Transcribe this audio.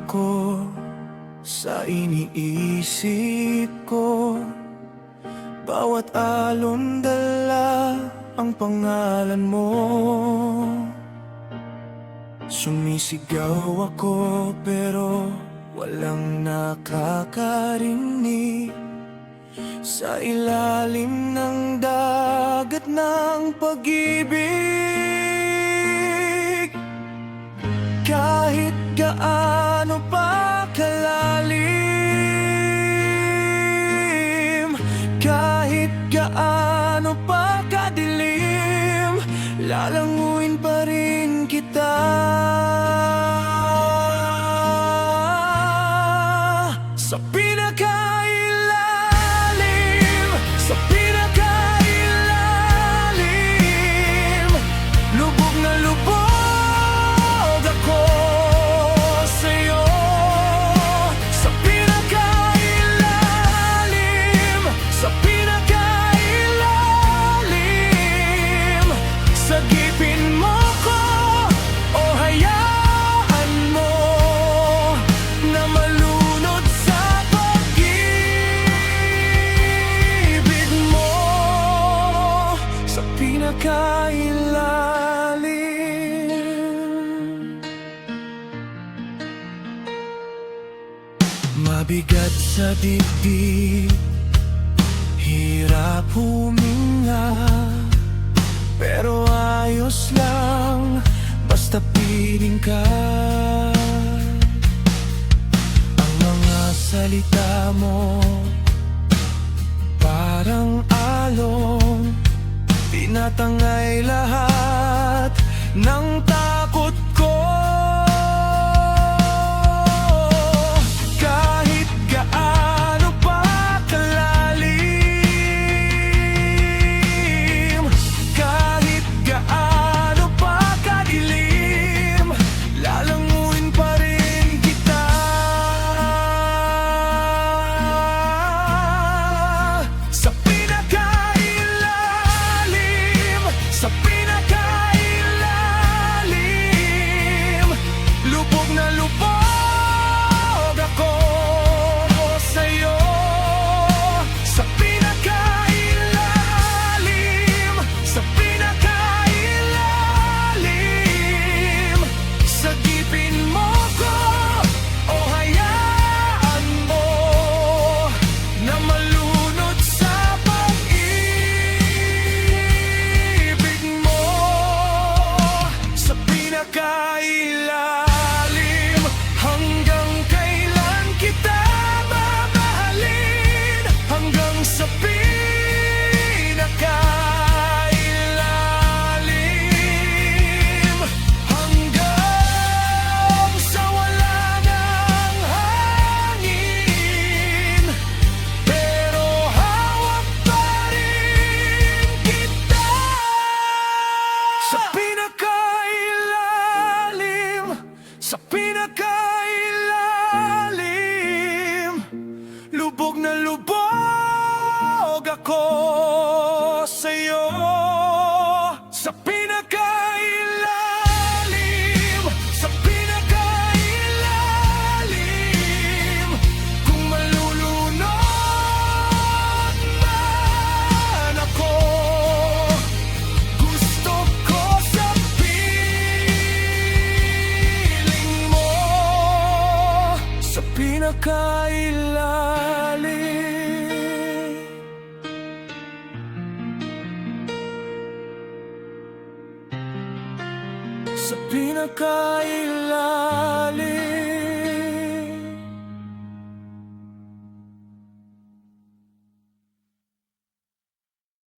ako sa iniisip ko. Bawat alon dala ang pangalan mo. Sumisigaw ako pero walang nakakarinig. Sa ilalim ng dagat ng pag-ibig, kahit gaano pa kalalim, kahit gaano pa kadilim, lalanguin pa rin kita. Sa pinakailalim, sa pinakailalim, lubog na lubog ako sa'yo. Sa pinakailalim, sa pinakailalim, sagipin mo ko o hayaan mo na malunod sa pag-ibig mo. Sa pinakailalim, mabigat sa dibdib, hirap huminga, pero ayos lang basta piling ka. Ang mga salita mo parang alon, tinatangay lahat ng takot ko. Kahit gaano pa kalalim, kahit gaano pa kadilim, lalanguin pa rin kita. Sa pinakailalim, sa pinakailalim, lubog na lubog ako sa'yo. Sa pinakailalim, sa pinakailalim, sagipin mo ko o hayaan mo na malunod sa pag-ibig mo. Sa pinakailalim, hanggang kailan kita mamahalin? Hanggang sa pinakailalim, hanggang sa wala ng hangin, pero hawak pa rin kita. Sa pinakailalim, sa pinakailalim, lubog na lubog ako sa'yo. Sa pinakailalim, sa pinakailalim, kung malulunod man ako, gusto ko sa piling mo. Sa pinakailalim, sa pinakailalim.